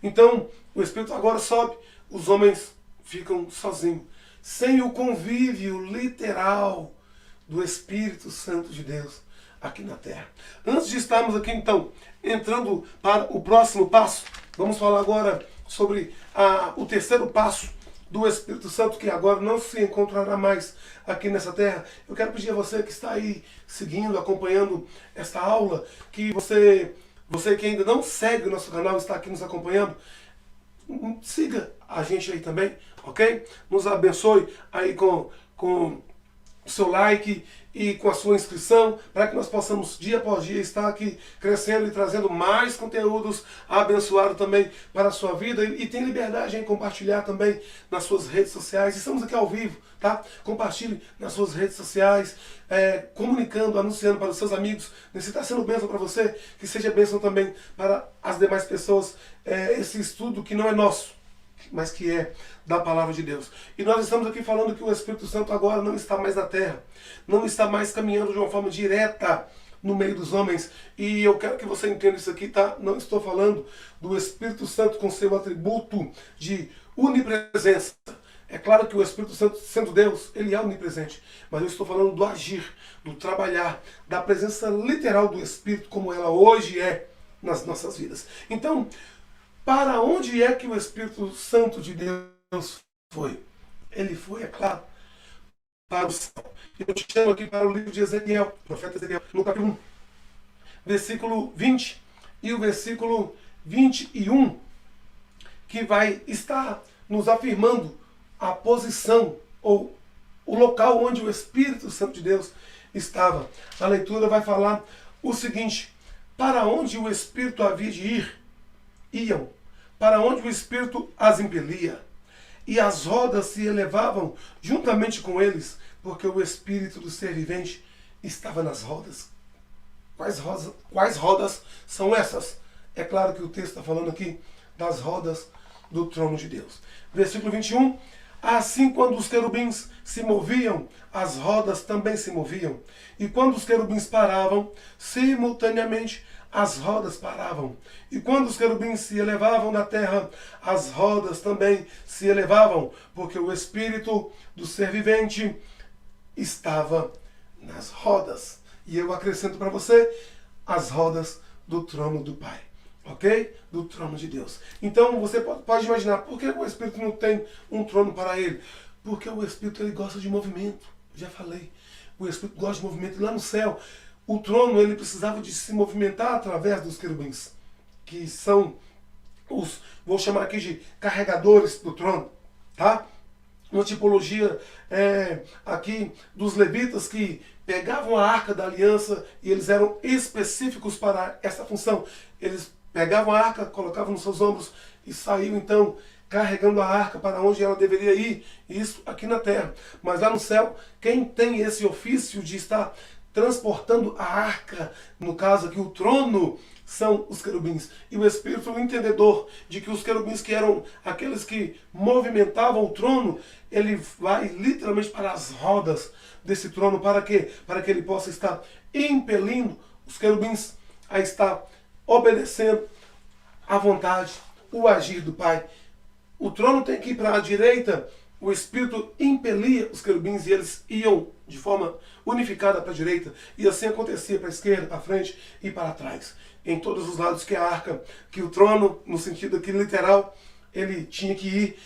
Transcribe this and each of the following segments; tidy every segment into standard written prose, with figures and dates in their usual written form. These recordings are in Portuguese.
Então, o Espírito agora sobe, os homens ficam sozinhos, sem o convívio literal do Espírito Santo de Deus aqui na terra. Antes de estarmos aqui, então, entrando para o próximo passo, vamos falar agora sobre o terceiro passo do Espírito Santo, que agora não se encontrará mais aqui nessa terra. Eu quero pedir a você que está aí seguindo, acompanhando esta aula, que você que ainda não segue o nosso canal, está aqui nos acompanhando, siga a gente aí também, ok? Nos abençoe aí com o seu like e com a sua inscrição, para que nós possamos dia após dia estar aqui crescendo e trazendo mais conteúdos abençoados também para a sua vida. E tem liberdade em compartilhar também nas suas redes sociais. Estamos aqui ao vivo, tá? Compartilhe nas suas redes sociais, comunicando, anunciando para os seus amigos. Se está sendo bênção para você, que seja bênção também para as demais pessoas. Esse estudo que não é nosso, mas que é da palavra de Deus. E nós estamos aqui falando que o Espírito Santo agora não está mais na terra, não está mais caminhando de uma forma direta no meio dos homens. E eu quero que você entenda isso aqui, tá? Não estou falando do Espírito Santo com seu atributo de onipresença. É claro que o Espírito Santo, sendo Deus, ele é onipresente, mas eu estou falando do agir, do trabalhar, da presença literal do Espírito como ela hoje é nas nossas vidas. Então, para onde é que o Espírito Santo de Deus foi? Ele foi, é claro, para o céu. Eu te chamo aqui para o livro de Ezequiel, profeta Ezequiel, no capítulo 1, versículo 20 e o versículo 21, que vai estar nos afirmando a posição ou o local onde o Espírito Santo de Deus estava. A leitura vai falar o seguinte: para onde o Espírito havia de ir, iam, para onde o Espírito as impelia, e as rodas se elevavam juntamente com eles, porque o Espírito do ser vivente estava nas rodas. Quais rodas são essas? É claro que o texto está falando aqui das rodas do trono de Deus. Versículo 21. Assim, quando os querubins se moviam, as rodas também se moviam. E quando os querubins paravam, simultaneamente as rodas paravam. E quando os querubins se elevavam na terra, as rodas também se elevavam, porque o Espírito do ser vivente estava nas rodas. E eu acrescento para você, as rodas do trono do Pai. Ok? Do trono de Deus. Então você pode imaginar, por que o Espírito não tem um trono para ele? Porque o Espírito ele gosta de movimento. Já falei. O Espírito gosta de movimento. Lá no céu, o trono ele precisava de se movimentar através dos querubins, que são os, vou chamar aqui de carregadores do trono, tá? Uma tipologia aqui dos levitas que pegavam a arca da aliança e eles eram específicos para essa função. Eles pegavam a arca, colocavam nos seus ombros e saíam então carregando a arca para onde ela deveria ir. Isso aqui na terra. Mas lá no céu, quem tem esse ofício de estar transportando a arca, no caso aqui o trono, são os querubins. E o Espírito, o entendedor de que os querubins, que eram aqueles que movimentavam o trono, ele vai literalmente para as rodas desse trono. Para quê? Para que ele possa estar impelindo os querubins a estar obedecendo à vontade, o agir do Pai. O trono tem que ir para a direita, o Espírito impelia os querubins e eles iam de forma unificada para a direita. E assim acontecia para a esquerda, para a frente e para trás. Em todos os lados que a arca, que o trono, no sentido aqui literal, ele tinha que ir.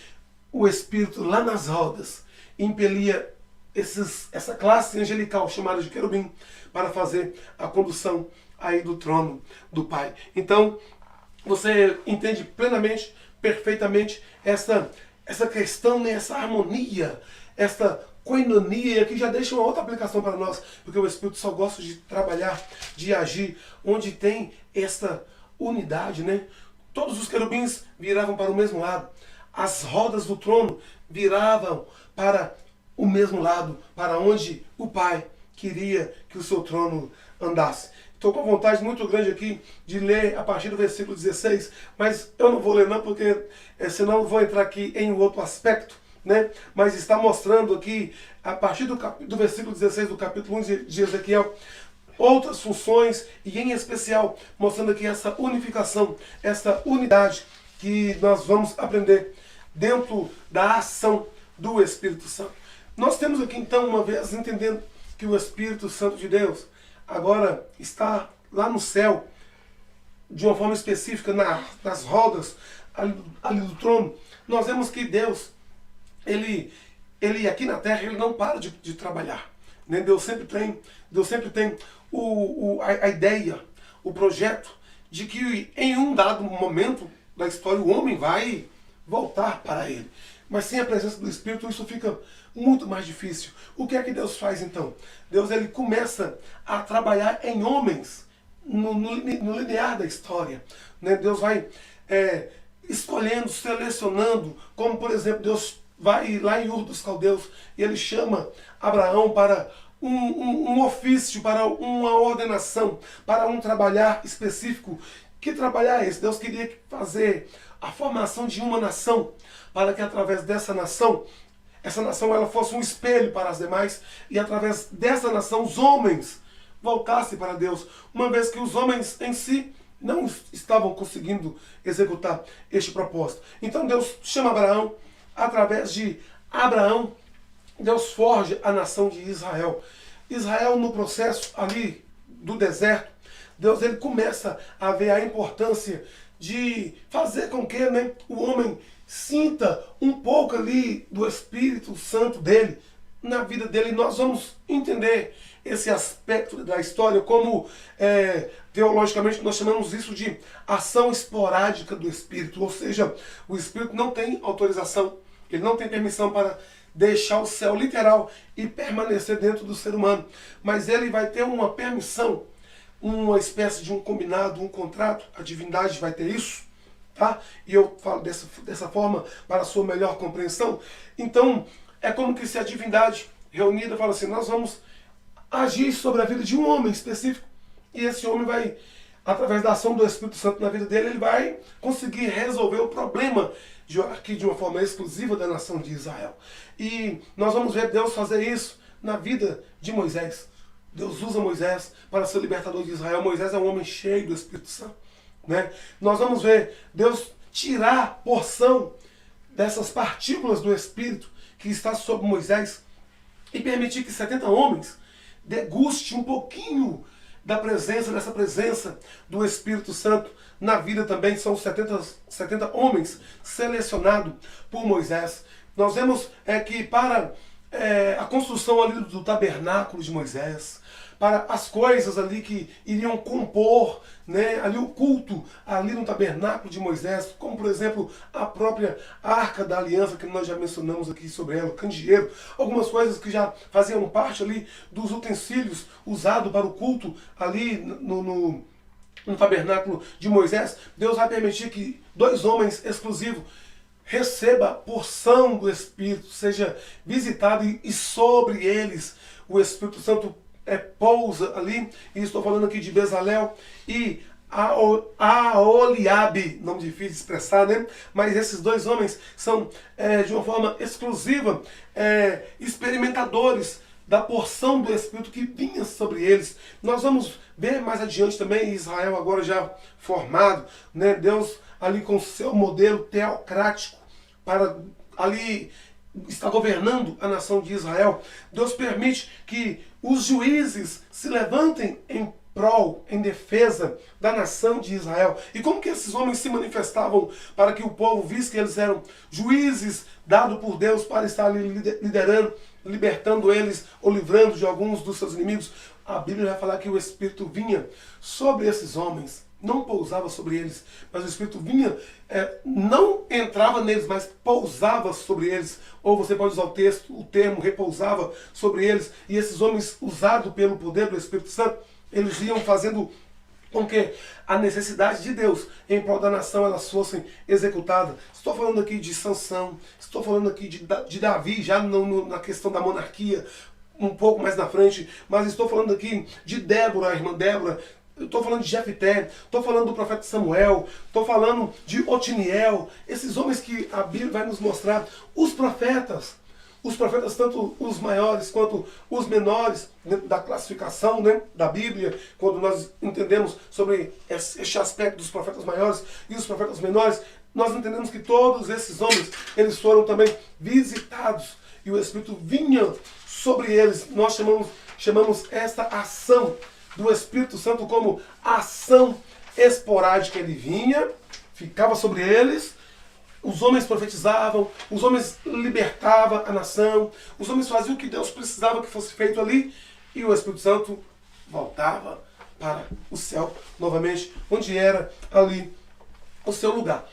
O Espírito lá nas rodas impelia essa classe angelical chamada de querubim para fazer a condução aí do trono do Pai. Então, você entende plenamente, perfeitamente essa questão, né, essa harmonia, essa koinonia, que já deixa uma outra aplicação para nós, porque o Espírito só gosta de trabalhar, de agir, onde tem essa unidade, né? Todos os querubins viravam para o mesmo lado, as rodas do trono viravam para o mesmo lado, para onde o Pai queria que o seu trono andasse. Estou com vontade muito grande aqui de ler a partir do versículo 16, mas eu não vou ler não, porque senão eu vou entrar aqui em outro aspecto, né? Mas está mostrando aqui, a partir do versículo 16 do capítulo 1 de Ezequiel, outras funções, e em especial mostrando aqui essa unificação, essa unidade que nós vamos aprender dentro da ação do Espírito Santo. Nós temos aqui então, uma vez, entendendo que o Espírito Santo de Deus agora está lá no céu, de uma forma específica, nas rodas ali do trono. Nós vemos que Deus, ele aqui na terra, ele não para de trabalhar. Né? Deus sempre tem a ideia, o projeto de que em um dado momento da história o homem vai voltar para ele. Mas sem a presença do Espírito isso fica muito mais difícil. O que é que Deus faz então? Deus ele começa a trabalhar em homens no linear da história. Né? Deus vai escolhendo, selecionando, como por exemplo Deus vai lá em Ur dos Caldeus e ele chama Abraão para um ofício, para uma ordenação, para um trabalhar específico. Que trabalhar é esse? Deus queria fazer a formação de uma nação, para que através dessa nação, essa nação ela fosse um espelho para as demais, e através dessa nação os homens voltassem para Deus, uma vez que os homens em si não estavam conseguindo executar este propósito. Então Deus chama Abraão, através de Abraão, Deus forja a nação de Israel. Israel, no processo ali do deserto, Deus ele começa a ver a importância de fazer com que, né, o homem sinta um pouco ali do Espírito Santo dele na vida dele. Nós vamos entender esse aspecto da história como, teologicamente, nós chamamos isso de ação esporádica do Espírito. Ou seja, o Espírito não tem autorização, ele não tem permissão para deixar o céu literal e permanecer dentro do ser humano. Mas ele vai ter uma permissão, uma espécie de um combinado, um contrato. A divindade vai ter isso, tá? E eu falo dessa forma para a sua melhor compreensão. Então, é como que se a divindade reunida fala assim, nós vamos agir sobre a vida de um homem específico. E esse homem vai, através da ação do Espírito Santo na vida dele, ele vai conseguir resolver o problema aqui de uma forma exclusiva da nação de Israel. E nós vamos ver Deus fazer isso na vida de Moisés. Deus usa Moisés para ser libertador de Israel. Moisés é um homem cheio do Espírito Santo. Né? Nós vamos ver Deus tirar porção dessas partículas do Espírito que está sobre Moisés e permitir que 70 homens deguste um pouquinho dessa presença do Espírito Santo na vida também. São 70 homens selecionados por Moisés. Nós vemos que para a construção ali do tabernáculo de Moisés, para as coisas ali que iriam compor, né, ali o culto ali no tabernáculo de Moisés, como por exemplo a própria Arca da Aliança, que nós já mencionamos aqui sobre ela, o candeeiro, algumas coisas que já faziam parte ali dos utensílios usados para o culto ali no tabernáculo de Moisés. Deus vai permitir que 2 homens exclusivos receba a porção do Espírito, seja visitado e sobre eles o Espírito Santo pousa ali. E estou falando aqui de Bezalel e Aholiabe, nome difícil de expressar, né? Mas esses 2 homens são de uma forma exclusiva experimentadores da porção do Espírito que vinha sobre eles. Nós vamos ver mais adiante também Israel agora já formado, né? Deus ali com seu modelo teocrático para ali está governando a nação de Israel. Deus permite que os juízes se levantem em prol, em defesa da nação de Israel. E como que esses homens se manifestavam para que o povo visse que eles eram juízes dados por Deus para estar ali liderando, libertando eles ou livrando de alguns dos seus inimigos? A Bíblia vai falar que o Espírito vinha sobre esses homens, não pousava sobre eles, mas o Espírito vinha, não entrava neles, mas pousava sobre eles. Ou você pode usar o termo repousava sobre eles. E esses homens, usados pelo poder do Espírito Santo, eles iam fazendo com que a necessidade de Deus em prol da nação elas fossem executadas. Estou falando aqui de Sansão, estou falando aqui de Davi, já na questão da monarquia, um pouco mais na frente, mas estou falando aqui de Débora, a irmã Débora. Estou falando de Jefté, estou falando do profeta Samuel, estou falando de Otiniel, esses homens que a Bíblia vai nos mostrar, os profetas tanto os maiores quanto os menores, dentro da classificação, né, da Bíblia, quando nós entendemos sobre este aspecto dos profetas maiores e os profetas menores, nós entendemos que todos esses homens, eles foram também visitados e o Espírito vinha sobre eles. Nós chamamos esta ação do Espírito Santo como ação esporádica. Ele vinha, ficava sobre eles, os homens profetizavam, os homens libertavam a nação, os homens faziam o que Deus precisava que fosse feito ali, e o Espírito Santo voltava para o céu novamente, onde era ali o seu lugar.